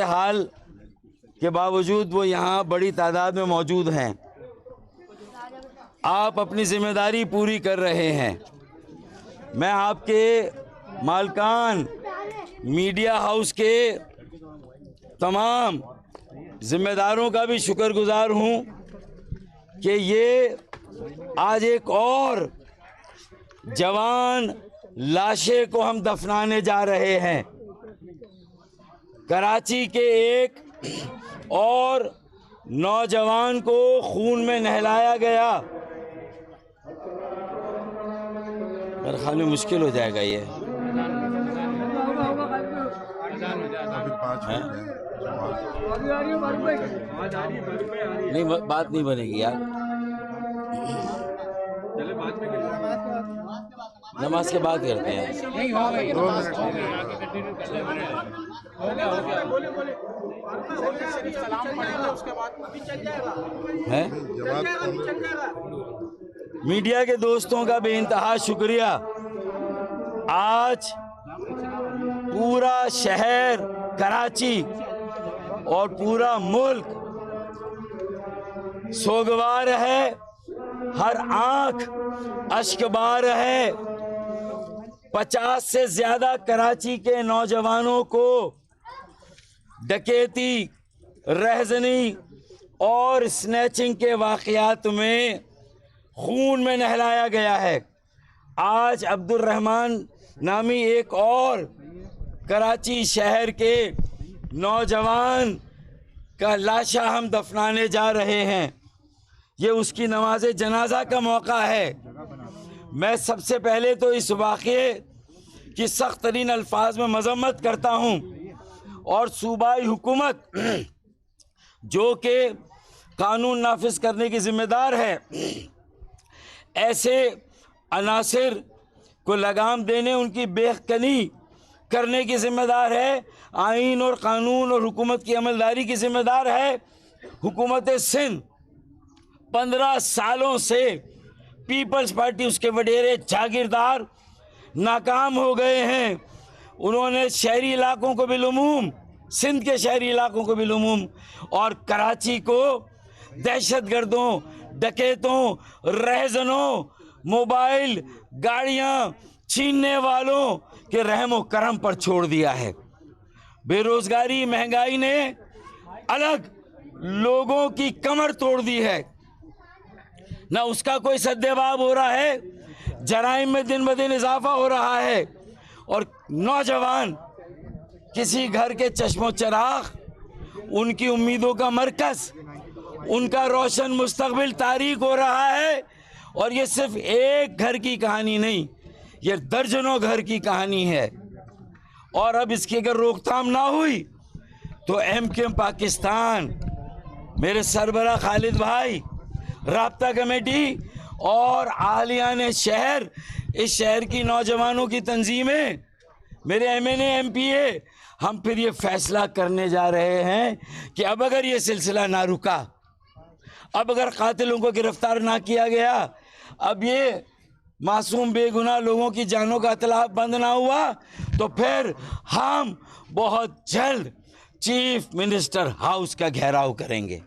حال کے باوجود وہ یہاں بڑی تعداد میں موجود ہیں. آپ اپنی ذمہ داری پوری کر رہے ہیں. میں آپ کے مالکان میڈیا ہاؤس کے تمام ذمہ داروں کا بھی شکر گزار ہوں کہ یہ آج ایک اور جوان لاشے کو ہم دفنانے جا رہے ہیں. کراچی کے ایک اور نوجوان کو خون میں نہلایا گیا. میرے خیال میں مشکل ہو جائے گا یہ. نہیں بات نہیں بنے گی یار. نماز کے بعد کرتے ہیں. میڈیا کے دوستوں کا بے انتہا شکریہ. آج پورا شہر کراچی اور پورا ملک سوگوار ہے، ہر آنکھ اشکبار ہے. 50 سے زیادہ کراچی کے نوجوانوں کو ڈکیتی، رہزنی اور سنیچنگ کے واقعات میں خون میں نہلایا گیا ہے. آج عبد الرحمن نامی ایک اور کراچی شہر کے نوجوان کا لاشا ہم دفنانے جا رہے ہیں. یہ اس کی نماز جنازہ کا موقع ہے. میں سب سے پہلے تو اس واقعے کی سخت ترین الفاظ میں مذمت کرتا ہوں اور صوبائی حکومت جو کہ قانون نافذ کرنے کی ذمہ دار ہے، ایسے عناصر کو لگام دینے، ان کی بےکنی کرنے کی ذمہ دار ہے. آئین اور قانون اور حکومت کی عملداری کی ذمہ دار ہے حکومت سندھ. 15 سالوں سے پیپلز پارٹی، اس کے وڈیرے جاگیردار ناکام ہو گئے ہیں. انہوں نے شہری علاقوں کو بالعموم، سندھ کے شہری علاقوں کو بالعموم اور کراچی کو دہشت گردوں، ڈکیتوں، رہزنوں، موبائل، گاڑیاں چھیننے والوں کے رحم و کرم پر چھوڑ دیا ہے. بے روزگاری، مہنگائی نے الگ لوگوں کی کمر توڑ دی ہے. نہ اس کا کوئی سدباب ہو رہا ہے. جرائم میں دن بدن اضافہ ہو رہا ہے اور نوجوان کسی گھر کے چشم و چراغ، ان کی امیدوں کا مرکز، ان کا روشن مستقبل تاریک ہو رہا ہے. اور یہ صرف ایک گھر کی کہانی نہیں، یہ درجنوں گھر کی کہانی ہے. اور اب اس کی اگر روک تھام نہ ہوئی تو MQM پاکستان، میرے سربراہ خالد بھائی، رابطہ کمیٹی اور اہلیان شہر، اس شہر کی نوجوانوں کی تنظیمیں، میرے MNA MPA، ہم پھر یہ فیصلہ کرنے جا رہے ہیں کہ اب اگر یہ سلسلہ نہ رکا، اب اگر قاتلوں کو گرفتار نہ کیا گیا، اب یہ معصوم بے گناہ لوگوں کی جانوں کا اتلاف بند نہ ہوا، تو پھر ہم بہت جلد چیف منسٹر ہاؤس کا گھیراؤ کریں گے.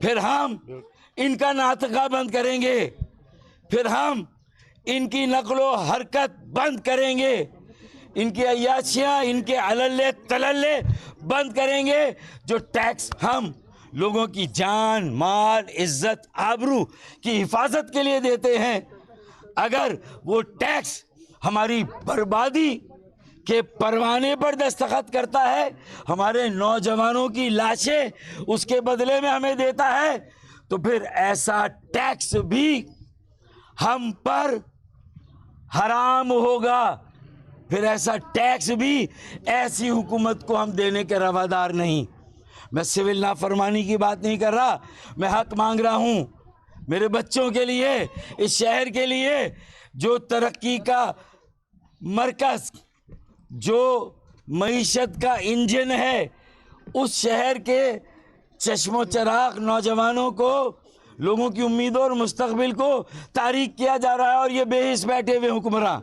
پھر ہم ان کا ناطقہ بند کریں گے. پھر ہم ان کی نقل و حرکت بند کریں گے. ان کی عیاشیاں، ان کے عللے تللے بند کریں گے. جو ٹیکس ہم لوگوں کی جان، مال، عزت، آبرو کی حفاظت کے لیے دیتے ہیں، اگر وہ ٹیکس ہماری بربادی کے پروانے پر دستخط کرتا ہے، ہمارے نوجوانوں کی لاشیں اس کے بدلے میں ہمیں دیتا ہے، تو پھر ایسا ٹیکس بھی ہم پر حرام ہوگا. پھر ایسا ٹیکس بھی ایسی حکومت کو ہم دینے کے روادار نہیں. میں سول نافرمانی کی بات نہیں کر رہا، میں حق مانگ رہا ہوں میرے بچوں کے لیے، اس شہر کے لیے جو ترقی کا مرکز، جو معیشت کا انجن ہے، اس شہر کے چشم و چراغ نوجوانوں کو، لوگوں کی امیدوں اور مستقبل کو تاریک کیا جا رہا ہے. اور یہ بے حس بیٹھے ہوئے حکمراں،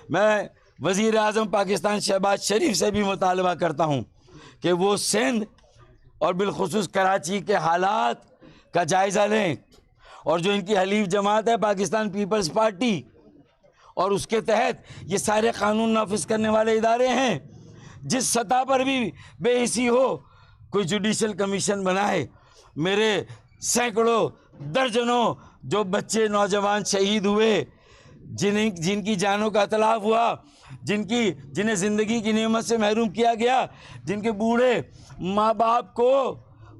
میں وزیر اعظم پاکستان شہباز شریف سے بھی مطالبہ کرتا ہوں کہ وہ سندھ اور بالخصوص کراچی کے حالات کا جائزہ لیں، اور جو ان کی حلیف جماعت ہے پاکستان پیپلز پارٹی، اور اس کے تحت یہ سارے قانون نافذ کرنے والے ادارے ہیں، جس سطح پر بھی بے حسی ہو کوئی جوڈیشل کمیشن بنائے۔ میرے سینکڑوں درجنوں جو بچے نوجوان شہید ہوئے، جن کی جانوں کا اتلاف ہوا، جنہیں زندگی کی نعمت سے محروم کیا گیا، جن کے بوڑھے ماں باپ کو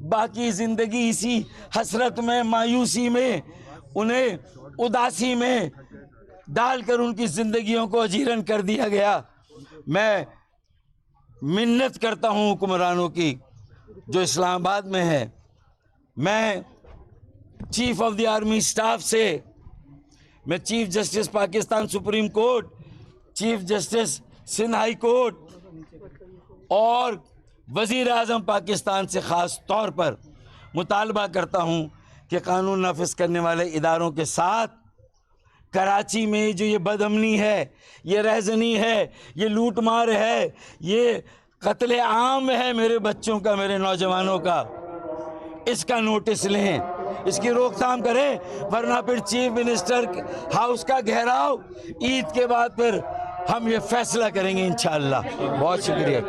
باقی زندگی اسی حسرت میں، مایوسی میں، انہیں اداسی میں ڈال کر ان کی زندگیوں کو اجیرن کر دیا گیا۔ میں منت کرتا ہوں حکمرانوں کی جو اسلام آباد میں ہے، میں chief of the army staff سے، میں chief justice Pakistan supreme court, chief justice Sindh high court اور وزیر اعظم پاکستان سے خاص طور پر مطالبہ کرتا ہوں کہ قانون نافذ کرنے والے اداروں کے ساتھ کراچی میں جو یہ بد امنی ہے، یہ رہزنی ہے، یہ لوٹ مار ہے، یہ قتل عام ہے میرے بچوں کا، میرے نوجوانوں کا، اس کا نوٹس لیں، اس کی روک تھام کریں، ورنہ پھر چیف منسٹر ہاؤس کا گھیراؤ عید کے بعد پھر ہم یہ فیصلہ کریں گے انشاءاللہ۔ بہت شکریہ۔